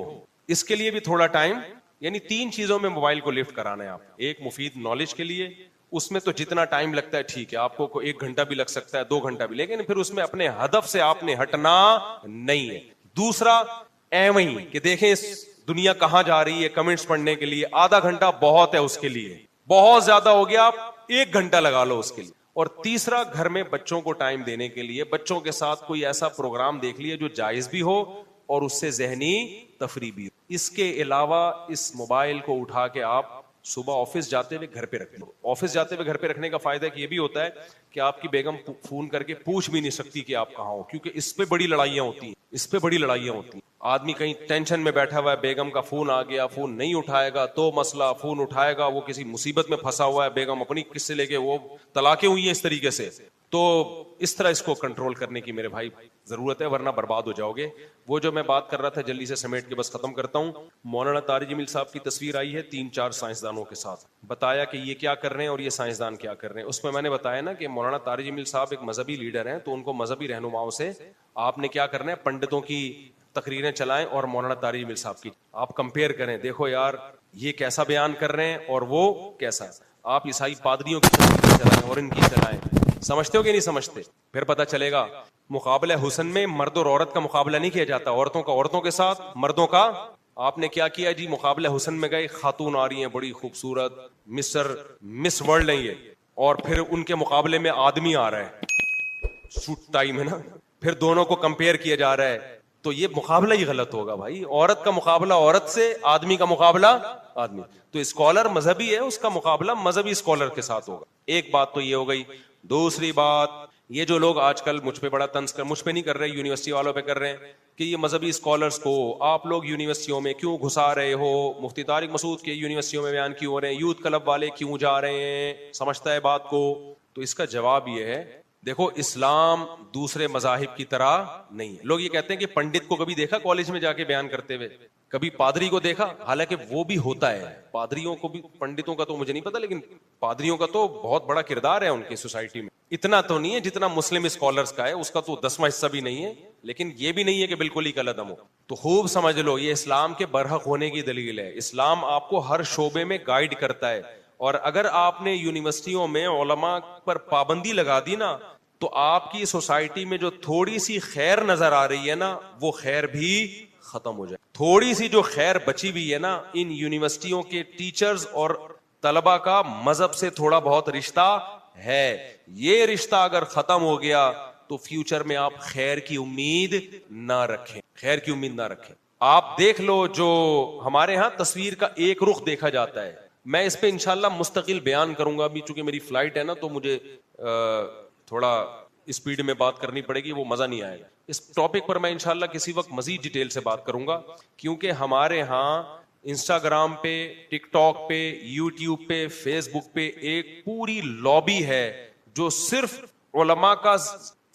اس کے لیے بھی تھوڑا ٹائم, یعنی 3 چیزوں میں موبائل کو لفٹ کرانا ہے آپ. ایک مفید نالج کے لیے, اس میں تو جتنا ٹائم لگتا ہے ٹھیک ہے, آپ کو 1 گھنٹہ بھی لگ سکتا ہے, 2 گھنٹہ بھی, لیکن پھر اس میں اپنے ہدف سے آپ نے ہٹنا نہیں ہے. دوسرا ایویں کہ دیکھیں دنیا کہاں جا رہی ہے, کمنٹس پڑھنے کے لیے آدھا گھنٹہ بہت ہے, اس کے لیے بہت زیادہ ہو گیا, آپ 1 گھنٹہ لگا لو اس کے لیے. اور تیسرا گھر میں بچوں کو ٹائم دینے کے لیے بچوں کے ساتھ کوئی ایسا پروگرام دیکھ لیے جو جائز بھی ہو اور اس سے ذہنی تفریح بھی ہو. اس کے علاوہ اس موبائل کو اٹھا کے آپ صبح آفس جاتے ہوئے گھر پہ رکھ لو. آفس جاتے ہوئے گھر پہ رکھنے کا فائدہ یہ بھی ہوتا ہے کہ آپ کی بیگم فون کر کے پوچھ بھی نہیں سکتی کہ آپ کہاں ہو, کیونکہ اس پہ بڑی لڑائیاں ہوتی ہیں, اس پہ بڑی لڑائیاں ہوتی ہیں. آدمی کہیں ٹینشن میں بیٹھا ہوا ہے, بیگم کا فون آ گیا, فون نہیں اٹھائے گا تو مسئلہ, فون اٹھائے گا وہ کسی مصیبت میں پھنسا ہوا ہے, بیگم اپنی کس سے لے کے وہ طلاقیں ہوئی ہیں اس طریقے سے. تو اس طرح اس کو کنٹرول کرنے کی میرے بھائی ضرورت ہے, ورنہ برباد ہو جاؤ گے. وہ جو میں بات کر رہا تھا جلدی سے سمیٹ کے بس ختم کرتا ہوں. مولانا طارق جمیل صاحب کی تصویر آئی ہے 3-4 سائنسدانوں کے ساتھ, بتایا کہ یہ کیا کر رہے ہیں اور یہ سائنسدان کیا کر رہے ہیں. اس میں میں نے بتایا نا کہ مولانا طارق جمیل صاحب ایک مذہبی لیڈر ہیں, تو ان کو مذہبی رہنماؤں سے آپ نے کیا کرنا ہے, پنڈتوں کی تقریریں چلائیں اور مولانا طارق جمیل صاحب کی آپ کمپیئر کریں, دیکھو یار یہ کیسا بیان کر رہے ہیں اور وہ کیسا. آپ عیسائی پادریوں کی تقریریں چلائیں اور ان کی چلائیں, سمجھتے ہو کہ نہیں سمجھتے, پھر پتہ چلے گا. مقابلہ حسن میں مرد اور عورت کا مقابلہ نہیں کیا جاتا, عورتوں کا عورتوں کے ساتھ, مردوں کا. آپ نے کیا کیا جی, مقابلہ حسن میں گئے, خاتون آ رہی ہیں بڑی خوبصورت, مس ورلڈ ہیں یہ, اور پھر ان کے مقابلے میں آدمی آ رہا ہے سوٹ ٹائی میں نا, پھر دونوں کو کمپیئر کیا جا رہا ہے, تو یہ مقابلہ ہی غلط ہوگا بھائی. عورت کا مقابلہ عورت سے, آدمی کا مقابلہ آدمی. تو اسکالر مذہبی ہے, اس کا مقابلہ مذہبی اسکالر کے ساتھ ہوگا. ایک بات تو یہ ہو گئی. دوسری بات, یہ جو لوگ آج کل مجھ پہ بڑا طنز کر, مجھ پہ نہیں کر رہے, یونیورسٹی والوں پہ کر رہے ہیں کہ یہ مذہبی اسکالرس کو آپ لوگ یونیورسٹیوں میں کیوں گھسا رہے ہو, مفتی طارق مسعود کے یونیورسٹیوں میں بیان کیوں ہو رہے ہیں, یوتھ کلب والے کیوں جا رہے ہیں, سمجھتا ہے بات کو. تو اس کا جواب یہ ہے دیکھو اسلام دوسرے مذاہب کی طرح نہیں ہے. لوگ یہ کہتے ہیں کہ پنڈت کو کبھی دیکھا کالج میں جا کے بیان کرتے ہوئے؟ کبھی پادری کو دیکھا؟ حالانکہ وہ بھی ہوتا ہے, پادریوں کو بھی, پنڈتوں کا تو مجھے نہیں پتا, لیکن پادریوں کا تو بہت بڑا کردار ہے ان کی سوسائٹی میں. اتنا تو نہیں ہے جتنا مسلم اسکالرز کا ہے, اس کا تو 10واں حصہ بھی نہیں ہے, لیکن یہ بھی نہیں ہے کہ بالکل ہی کالعدم ہو. تو خوب سمجھ لو یہ اسلام کے برحق ہونے کی دلیل ہے. اسلام آپ کو ہر شعبے میں گائیڈ کرتا ہے, اور اگر آپ نے یونیورسٹیوں میں علماء پر پابندی لگا دی نا, تو آپ کی سوسائٹی میں جو تھوڑی سی خیر نظر آ رہی ہے نا, وہ خیر بھی ختم ہو جائے. تھوڑی سی جو خیر بچی ہوئی ہے نا, ان یونیورسٹیوں کے ٹیچرز اور طلبہ کا مذہب سے تھوڑا بہت رشتہ ہے. یہ رشتہ اگر ختم ہو گیا تو فیوچر میں آپ خیر کی امید نہ رکھیں, خیر کی امید نہ رکھیں. آپ دیکھ لو جو ہمارے ہاں تصویر کا ایک رخ دیکھا جاتا ہے, میں اس پہ انشاءاللہ مستقل بیان کروں گا. ابھی چونکہ میری فلائٹ ہے نا, تو مجھے تھوڑا اسپیڈ میں بات کرنی پڑے گی, وہ مزہ نہیں آئے گا. اس ٹاپک پر میں انشاءاللہ کسی وقت مزید ڈیٹیل سے بات کروں گا, کیونکہ ہمارے ہاں انسٹاگرام پہ, ٹک ٹاک پہ, یوٹیوب پہ, فیس بک پہ ایک پوری لابی ہے جو صرف علماء کا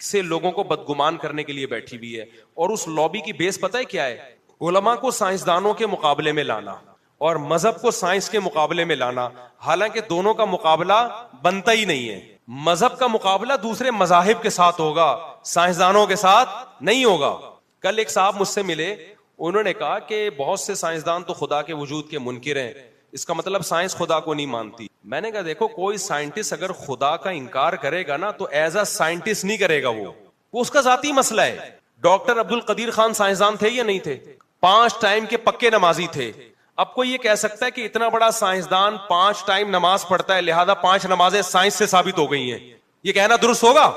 سے لوگوں کو بدگمان کرنے کے لیے بیٹھی ہوئی ہے. اور اس لابی کی بیس پتہ ہے کیا ہے؟ علماء کو سائنسدانوں کے مقابلے میں لانا اور مذہب کو سائنس کے مقابلے میں لانا. حالانکہ دونوں کا مقابلہ بنتا ہی نہیں ہے. مذہب کا مقابلہ دوسرے مذاہب کے ساتھ ہوگا, سائنسدانوں کے ساتھ نہیں ہوگا. کل ایک صاحب مجھ سے ملے, انہوں نے کہا کہ بہت سے سائنسدان تو خدا کے وجود کے منکر ہیں, اس کا مطلب سائنس خدا کو نہیں مانتی. میں نے کہا دیکھو, کوئی سائنٹسٹ اگر خدا کا انکار کرے گا نا, تو ایز اے سائنٹسٹ نہیں کرے گا, وہ اس کا ذاتی مسئلہ ہے. ڈاکٹر عبد القدیر خان سائنسدان تھے یا نہیں تھے؟ 5 ٹائم کے پکے نمازی تھے. اب کوئی یہ کہہ سکتا ہے کہ اتنا بڑا سائنسدان 5 ٹائم نماز پڑھتا ہے, لہذا 5 نمازیں سائنس سے ثابت ہو گئی ہیں, یہ کہنا درست ہوگا؟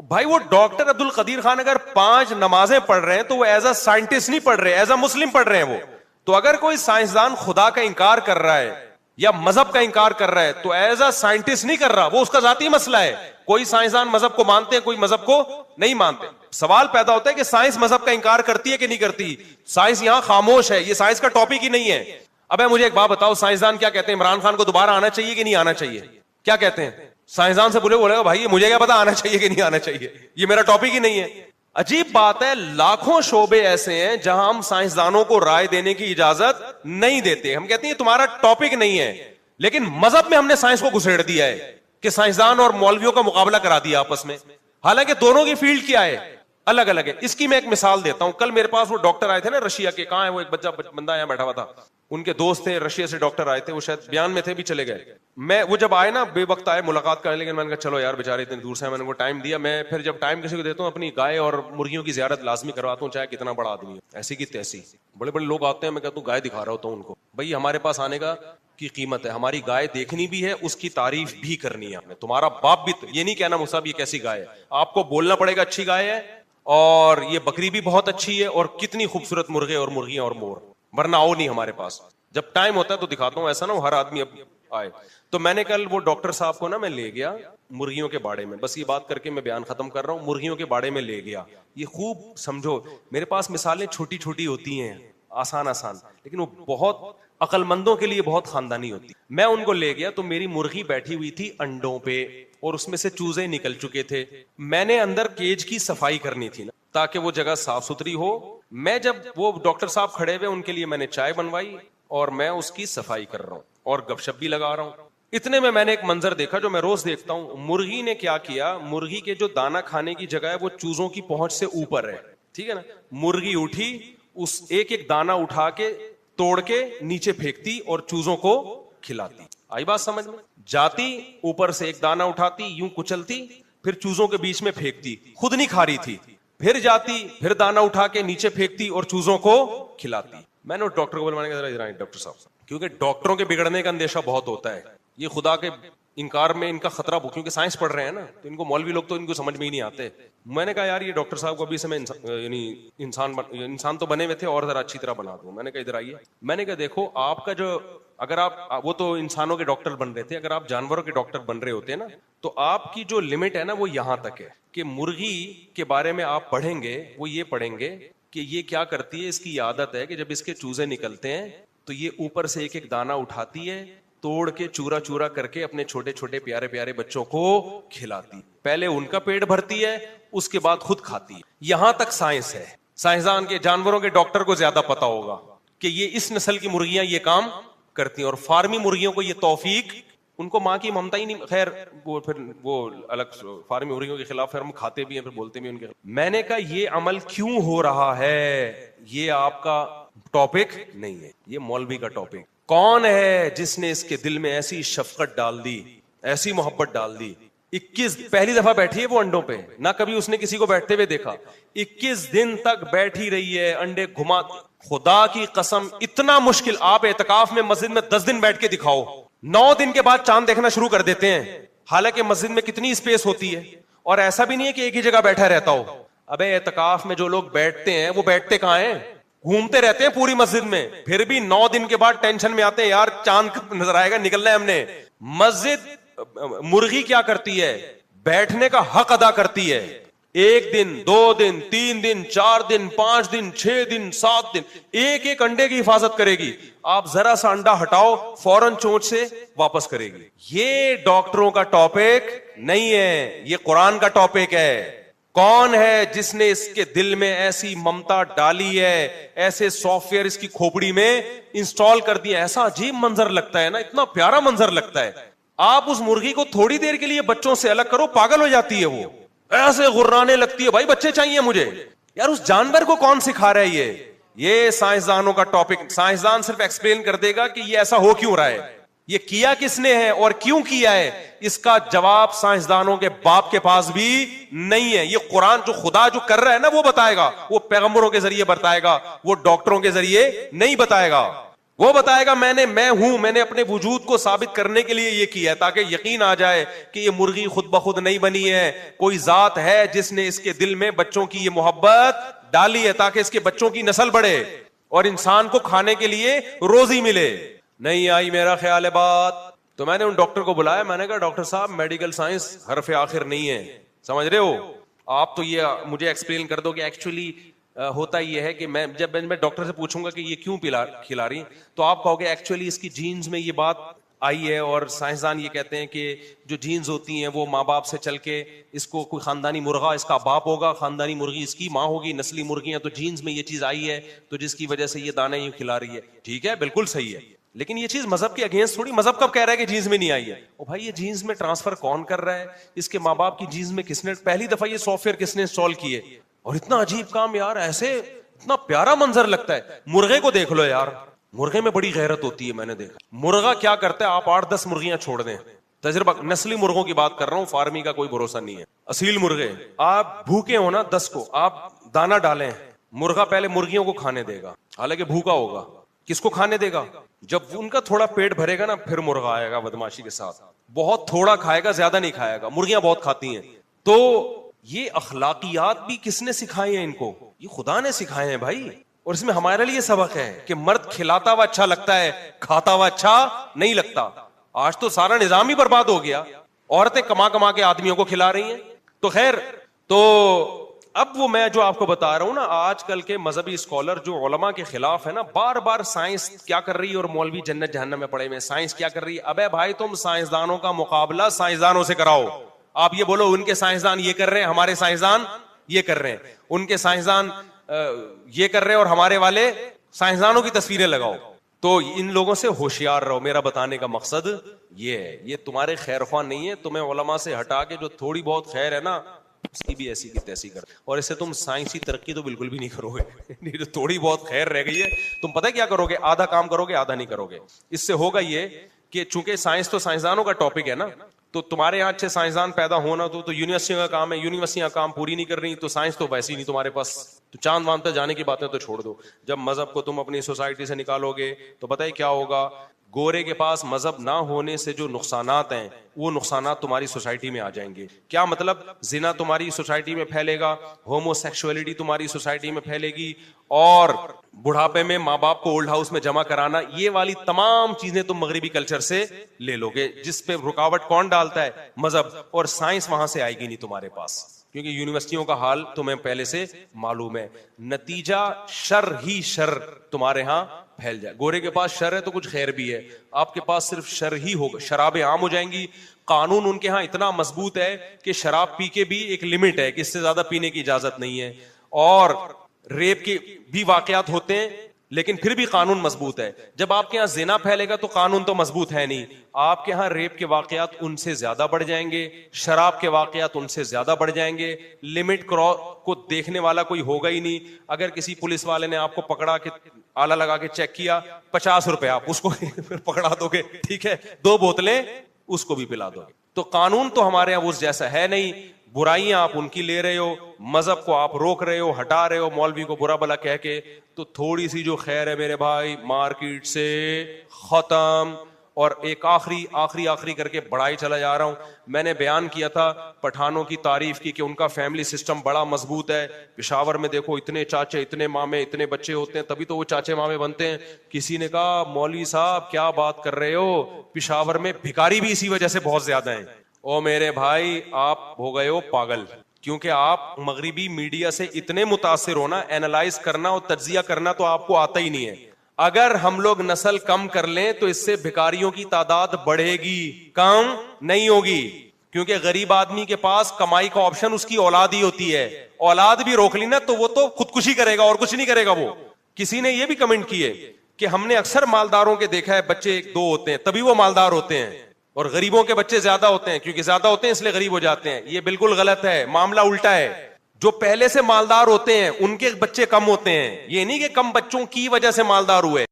بھائی وہ ڈاکٹر عبد القدیر خان اگر 5 نمازیں پڑھ رہے ہیں تو وہ ایز اے سائنٹسٹ نہیں پڑھ رہے, ایز اے مسلم پڑھ رہے ہیں وہ. تو اگر کوئی سائنسدان خدا کا انکار کر رہا ہے یا مذہب کا انکار کر رہا ہے تو ایز اے سائنٹسٹ نہیں کر رہا, وہ اس کا ذاتی مسئلہ ہے. کوئی سائنسدان مذہب کو مانتے ہیں, کوئی مذہب کو نہیں مانتے. سوال پیدا ہوتا ہے کہ سائنس مذہب کا انکار کرتی ہے کہ نہیں کرتی؟ سائنس یہاں خاموش ہے, یہ سائنس کا ٹاپک ہی نہیں ہے. اب مجھے ایک بات بتاؤ, سائنسدان کیا کہتے ہیں؟ عمران خان کو دوبارہ آنا چاہیے کہ نہیں آنا چاہیے؟ کیا کہتے ہیں؟ سائنسدان سے بولے گا بھائی مجھے کیا پتا آنا چاہیے کہ نہیں آنا چاہیے, یہ میرا ٹاپک ہی نہیں ہے. عجیب بات ہے, لاکھوں شعبے ایسے ہیں جہاں ہم سائنسدانوں کو رائے دینے کی اجازت نہیں دیتے. ہم کہتے ہیں تمہارا ٹاپک نہیں ہے, لیکن مذہب میں ہم نے سائنس کو گھسیڑ دیا ہے کہ سائنسدان اور مولویوں کا مقابلہ کرا دیا آپس میں, حالانکہ دونوں کی فیلڈ کیا ہے؟ الگ الگ ہے. اس کی میں ایک مثال دیتا ہوں. کل میرے پاس وہ ڈاکٹر آئے تھے نا رشیا کے, کہاں ہے وہ ایک بندہ یہاں بیٹھا ہوا تھا, ان کے دوست تھے رشیا سے ڈاکٹر آئے تھے, وہ شاید بیان میں تھے بھی چلے گئے. میں وہ جب آئے نا بے وقت آئے ملاقات کرنے, لیکن میں نے کہا چلو یار بیچارے اتنے دور سے, میں نے کو ٹائم دیا. میں پھر جب ٹائم کسی کو دیتا ہوں اپنی گائے اور مرغیوں کی زیارت لازمی کرواتا ہوں, چاہے کتنا بڑا آدمی ہو, ایسی کی تیسی. بڑے بڑے لوگ آتے ہیں, میں کہتا ہوں گائے دکھا رہا ہوتا ہوں ان کو, بھائی ہمارے پاس آنے کا کی قیمت ہے, ہماری گائے دیکھنی بھی ہے, اس کی تعریف بھی کرنی ہے. تمہارا باپ بھی یہ نہیں کہنا مصعب یہ کیسی گائے ہے, آپ کو بولنا پڑے گا اچھی گائے ہے, اور یہ بکری بھی بہت اچھی ہے, اور کتنی خوبصورت مرغے اور مرغیاں اور مور, ورنہ آؤ نہیں ہمارے پاس. جب ٹائم ہوتا ہے تو دکھاتا ہوں, ایسا نہ ہو ہر آدمی اب آئے. تو میں نے کل وہ ڈاکٹر صاحب کو نا میں لے گیا مرغیوں کے باڑے میں, بس یہ بات کر کے میں بیان ختم کر رہا ہوں, مرغیوں کے باڑے میں لے گیا. یہ خوب سمجھو, میرے پاس مثالیں چھوٹی چھوٹی ہوتی ہیں, آسان آسان, لیکن وہ بہت عقل مندوں کے لیے بہت خاندانی ہوتی. میں ان کو لے گیا تو میری مرغی بیٹھی ہوئی تھی انڈوں پہ, اور اس میں سے چوزے نکل چکے تھے. میں نے اندر کیج کی صفائی کرنی تھی نا, تاکہ وہ جگہ صاف ستھری ہو. میں جب وہ ڈاکٹر صاحب کھڑے ہوئے, ان کے لیے میں نے چائے بنوائی اور میں اس کی صفائی کر رہا ہوں اور گپ شپ بھی لگا رہا ہوں. اتنے میں نے ایک منظر دیکھا جو میں روز دیکھتا ہوں. مرغی نے کیا کیا, مرغی کے جو دانا کھانے کی جگہ ہے وہ چوزوں کی پہنچ سے اوپر ہے, ٹھیک ہے نا. مرغی اٹھی, اس ایک ایک دانا اٹھا کے توڑ کے نیچے پھینکتی اور چوزوں کو کھلاتی. آئی بات سمجھ میں؟ جاتی اوپر سے ایک دانا اٹھاتی, یوں کچلتی, پھر چوزوں کے بیچ میں پھینکتی, خود نہیں کھا رہی تھی. پھر جاتی, پھر دانا اٹھا کے نیچے پھینکتی اور چوزوں کو کھلاتی. میں نے ڈاکٹر کو بلوانے کا ڈاکٹر صاحب, کیونکہ ڈاکٹروں کے بگڑنے کا اندیشہ بہت ہوتا ہے. یہ خدا کے انکار میں ان کا خطرہ, کیونکہ سائنس پڑھ رہے ہیں نا, تو ان کو مولوی لوگ تو ان کو سمجھ میں ہی نہیں آتے. میں نے کہا یار یہ ڈاکٹر صاحب کو ابھی سے میں یعنی انسان تو بنے ہوئے تھے اور ذرا اچھی طرح بنا دوں. میں نے کہا ادھر آئیے. میں نے کہا دیکھو آپ کا جو, اگر آپ, وہ تو انسانوں کے ڈاکٹر بن رہے تھے, اگر آپ جانوروں کے ڈاکٹر بن رہے ہوتے نا, تو آپ کی جو لمٹ ہے نا وہ یہاں تک ہے کہ مرغی کے بارے میں آپ پڑھیں گے, وہ یہ پڑھیں گے کہ یہ کیا کرتی ہے, اس کی عادت ہے کہ جب اس کے چوزے نکلتے ہیں تو یہ اوپر سے ایک ایک دانہ اٹھاتی ہے توڑ کے چورا چورا کر کے اپنے چھوٹے چھوٹے پیارے پیارے بچوں کو کھلاتی. پہلے ان کا پیٹ بھرتی ہے, اس کے بعد خود کھاتی ہے. یہاں تک سائنس ہے. سائنسدان کے, جانوروں کے ڈاکٹر کو زیادہ پتا ہوگا کہ یہ اس نسل کی مرغیاں یہ کام کرتی ہیں, اور فارمی مرغیوں کو یہ توفیق, ان کو ماں کی ممتا ہی نہیں. خیر وہ پھر وہ الگ, فارمی مرغیوں کے خلاف ہم کھاتے بھی ہیں پھر بولتے بھی ان کے. میں نے کہا یہ عمل کیوں ہو رہا ہے, یہ آپ کا ٹاپک نہیں ہے, یہ مولوی کا ٹاپک. کون ہے جس نے اس کے دل میں ایسی شفقت ڈال دی, ایسی محبت ڈال دی. 21 پہلی دفعہ بیٹھی ہے وہ انڈوں پہ, نہ کبھی اس نے کسی کو بیٹھتے ہوئے دیکھا. 21 دن تک بیٹھی رہی ہے, انڈے گھما. خدا کی قسم اتنا مشکل, آپ اعتکاف میں مسجد میں 10 دن بیٹھ کے دکھاؤ, 9 دن کے بعد چاند دیکھنا شروع کر دیتے ہیں, حالانکہ مسجد میں کتنی اسپیس ہوتی ہے. اور ایسا بھی نہیں ہے کہ ایک ہی جگہ بیٹھا رہتا ہو. ابے اعتکاف میں جو لوگ بیٹھتے ہیں وہ بیٹھتے کہاں ہیں, گھومتے رہتے ہیں پوری مسجد میں. پھر بھی 9 دن کے بعد ٹینشن میں آتے ہیں, یار چاند نظر آئے گا, نکلنا ہے ہم نے. مسجد مرغی کیا کرتی ہے, بیٹھنے کا حق ادا کرتی ہے. 1 دن 2 دن 3 دن 4 دن 5 دن 6 دن 7 دن ایک ایک انڈے کی حفاظت کرے گی. آپ ذرا سا انڈا ہٹاؤ فوراً چونچ سے واپس کرے گی. یہ ڈاکٹروں کا ٹاپک نہیں ہے, یہ قرآن کا ٹاپک ہے. کون ہے جس نے اس کے دل میں ایسی ممتا ڈالی ہے, ایسے سافٹ ویئر اس کی کھوپڑی میں انسٹال کر دیا. ایسا عجیب منظر لگتا ہے نا, اتنا پیارا منظر لگتا ہے. آپ اس مرغی کو تھوڑی دیر کے لیے بچوں سے الگ کرو, پاگل ہو جاتی ہے, وہ ایسے غرانے لگتی ہے, بھائی بچے چاہیے مجھے. یار اس جانور کو کون سکھا رہا ہے یہ سائنسدانوں کا ٹاپک. سائنسدان صرف ایکسپلین کر دے گا کہ یہ ایسا ہو کیوں رہا ہے, یہ کیا کس نے ہے اور کیوں کیا ہے. اس کا جواب سائنسدانوں کے باپ کے پاس بھی نہیں ہے. یہ قرآن جو خدا جو کر رہا ہے نا وہ بتائے گا, وہ پیغمبروں کے ذریعے بتائے گا, وہ ڈاکٹروں کے ذریعے نہیں بتائے گا. وہ بتائے گا میں ہوں, میں نے اپنے وجود کو ثابت کرنے کے لیے یہ کیا ہے, تاکہ یقین آ جائے کہ یہ مرغی خود بخود نہیں بنی ہے, کوئی ذات ہے جس نے اس کے دل میں بچوں کی یہ محبت ڈالی ہے, تاکہ اس کے بچوں کی نسل بڑھے اور انسان کو کھانے کے لیے روزی ملے. نہیں آئی میرا خیال ہے بات. تو میں نے ان ڈاکٹر کو بلایا, میں نے کہا ڈاکٹر صاحب میڈیکل سائنس حرف آخر نہیں ہے, سمجھ رہے ہو آپ, تو یہ مجھے ایکسپلین کر دو کہ ایکچولی ہوتا یہ ہے کہ میں جب میں ڈاکٹر سے پوچھوں گا کہ یہ کیوں کھلا رہی, تو آپ کہو گے ایکچولی اس کی جینز میں یہ بات آئی ہے, اور سائنسدان یہ کہتے ہیں کہ جو جینز ہوتی ہیں وہ ماں باپ سے چل کے, اس کو کوئی خاندانی مرغا اس کا باپ ہوگا, خاندانی مرغی اس کی ماں ہوگی, نسلی مرغیاں, تو جینز میں یہ چیز آئی ہے, تو جس کی وجہ سے یہ دانے یوں کھلا رہی ہے. ٹھیک ہے, بالکل صحیح ہے, لیکن یہ چیز مذہب کے اگینسٹ تھوڑی. مذہب کب کہہ رہا ہے کہ جینز میں نہیں آئی ہے؟ او بھائی یہ جینز میں ٹرانسفر کون کر رہا ہے, اس کے ماں باپ کی جینز میں کس نے پہلی دفعہ یہ سافٹ ویئر کس نے انسٹال کیے, اور اتنا عجیب کام یار, ایسے اتنا پیارا منظر لگتا ہے. مرغے کو دیکھ لو یار, مرغے میں بڑی غیرت ہوتی ہے. میں نے دیکھا مرغا کیا کرتا ہے, آپ 8-10 مرغیاں چھوڑ دیں, تجربہ نسلی مرغوں کی بات کر رہا ہوں, فارمی کا کوئی بھروسہ نہیں ہے. اصیل مرغے آپ بھوکے ہو نا 10 کو, آپ دانا ڈالیں, مرغا پہلے مرغیوں کو کھانے دے گا, حالانکہ بھوکا ہوگا. کس کو کھانے دے گا؟ جب ان کا تھوڑا پیٹ بھرے گا نا, پھر مرغا آئے گا بدماشی کے ساتھ, بہت تھوڑا کھائے گا, زیادہ نہیں کھائے گا. مرغیاں بہت کھاتی ہیں. تو یہ اخلاقیات بھی کس نے سکھائی ہیں ان کو؟ یہ خدا نے سکھائے ہیں بھائی. اور اس میں ہمارے لیے سبق ہے کہ مرد کھلاتا ہوا اچھا لگتا ہے, کھاتا ہوا اچھا نہیں لگتا. آج تو سارا نظام ہی برباد ہو گیا, عورتیں کما کما کے آدمیوں کو کھلا رہی ہیں. تو خیر, تو اب وہ میں جو آپ کو بتا رہا ہوں نا, آج کل کے مذہبی اسکالر جو علماء کے خلاف ہے نا, بار بار سائنس کیا کر رہی ہے, اور مولوی جنت جہنم میں پڑے ہوئے سائنس کیا کر رہی ہے. ابے بھائی تم سائنسدانوں کا مقابلہ سائنسدانوں سے کراؤ. آپ یہ بولو ان کے سائنسدان یہ کر رہے ہیں, ہمارے سائنسدان یہ کر رہے ہیں, ان کے سائنسدان یہ کر رہے ہیں اور ہمارے والے سائنسدانوں کی تصویریں لگاؤ. تو ان لوگوں سے ہوشیار رہو. میرا بتانے کا مقصد یہ ہے, یہ تمہارے خیر خواہ نہیں ہے. تمہیں علماء سے ہٹا کے جو تھوڑی بہت خیر ہے نا, اس کی بھی ایسی کی تیسی کر, اور اس سے تم سائنسی ترقی تو بالکل بھی نہیں کرو گے. جو تھوڑی بہت خیر رہ گئی ہے, تم پتہ کیا کرو گے, آدھا کام کرو گے, آدھا نہیں کرو گے. اس سے ہوگا یہ کہ چونکہ سائنس تو سائنسدانوں کا ٹاپک ہے نا, تو تمہارے یہاں اچھے سائنسدان پیدا ہونا تو یونیورسٹیوں کا کام ہے. یونیورسٹیاں کام پوری نہیں کر رہی, تو سائنس تو ویسی نہیں تمہارے پاس. تو چاند واند پہ جانے کی باتیں تو چھوڑ دو. جب مذہب کو تم اپنی سوسائٹی سے نکالو گے تو پتہ ہے کیا ہوگا, گورے کے پاس مذہب نہ ہونے سے جو نقصانات ہیں, وہ نقصانات تمہاری سوسائٹی میں آ جائیں گے. کیا مطلب؟ زنا تمہاری سوسائٹی میں پھیلے گا, ہومو سیکسولیٹی تمہاری سوسائٹی میں پھیلے گی, اور بڑھاپے میں ماں باپ کو اولڈ ہاؤس میں جمع کرانا, یہ والی تمام چیزیں تم مغربی کلچر سے لے لو گے. جس پہ رکاوٹ کون ڈالتا ہے؟ مذہب. اور سائنس وہاں سے آئے گی نہیں تمہارے پاس. کیونکہ یونیورسٹیوں کا حال تمہیں پہلے سے معلوم ہے. نتیجہ شر ہی شر تمہارے ہاں پھیل جائے. گورے کے پاس شر ہے تو کچھ خیر بھی ہے, آپ کے پاس صرف شر ہی ہوگا. شرابیں عام ہو جائیں گی. قانون ان کے ہاں اتنا مضبوط ہے کہ شراب پی کے بھی ایک لمٹ ہے کہ اس سے زیادہ پینے کی اجازت نہیں ہے. اور ریپ کے بھی واقعات ہوتے ہیں لیکن پھر بھی قانون مضبوط ہے. جب آپ کے ہاں زنا پھیلے گا تو قانون تو مضبوط ہے نہیں. آپ کے ہاں ریپ کے واقعات ان سے زیادہ بڑھ جائیں گے, شراب کے واقعات ان سے زیادہ بڑھ جائیں گے. لمٹ کو دیکھنے والا کوئی ہوگا ہی نہیں. اگر کسی پولیس والے نے آپ کو پکڑا کے آلہ لگا کے چیک کیا, 50 روپے آپ اس کو پکڑا دو گے, ٹھیک ہے, 2 بوتلیں اس کو بھی پلا دو گے. تو قانون تو ہمارے یہاں اس جیسا ہے نہیں. برائیاں آپ ان کی لے رہے ہو, مذہب کو آپ روک رہے ہو, ہٹا رہے ہو, مولوی کو برا بلا کہہ کے. تو تھوڑی سی جو خیر ہے میرے بھائی, مارکیٹ سے ختم. اور ایک آخری کر کے بڑھائی چلا جا رہا ہوں. میں نے بیان کیا تھا پٹھانوں کی تعریف کی کہ ان کا فیملی سسٹم بڑا مضبوط ہے. پشاور میں دیکھو اتنے چاچے, اتنے مامے, اتنے بچے ہوتے ہیں, تبھی تو وہ چاچے مامے بنتے ہیں. کسی نے کہا مولوی صاحب کیا بات کر رہے ہو, پشاور میں بھکاری بھی اسی وجہ سے بہت زیادہ ہیں. او میرے بھائی آپ ہو گئے ہو پاگل, کیونکہ آپ مغربی میڈیا سے اتنے متاثر ہونا, اینالائز کرنا اور تجزیہ کرنا تو آپ کو آتا ہی نہیں ہے. اگر ہم لوگ نسل کم کر لیں تو اس سے بھکاریوں کی تعداد بڑھے گی, کم نہیں ہوگی. کیونکہ غریب آدمی کے پاس کمائی کا آپشن اس کی اولاد ہی ہوتی ہے. اولاد بھی روک لی نا تو وہ تو خودکشی کرے گا اور کچھ نہیں کرے گا. وہ کسی نے یہ بھی کمنٹ کیے کہ ہم نے اکثر مالداروں کے دیکھا ہے بچے 1 2 ہوتے ہیں تبھی وہ مالدار ہوتے ہیں, اور غریبوں کے بچے زیادہ ہوتے ہیں کیونکہ زیادہ ہوتے ہیں اس لیے غریب ہو جاتے ہیں. یہ بالکل غلط ہے, معاملہ الٹا ہے. جو پہلے سے مالدار ہوتے ہیں ان کے بچے کم ہوتے ہیں. یہ نہیں کہ کم بچوں کی وجہ سے مالدار ہوئے.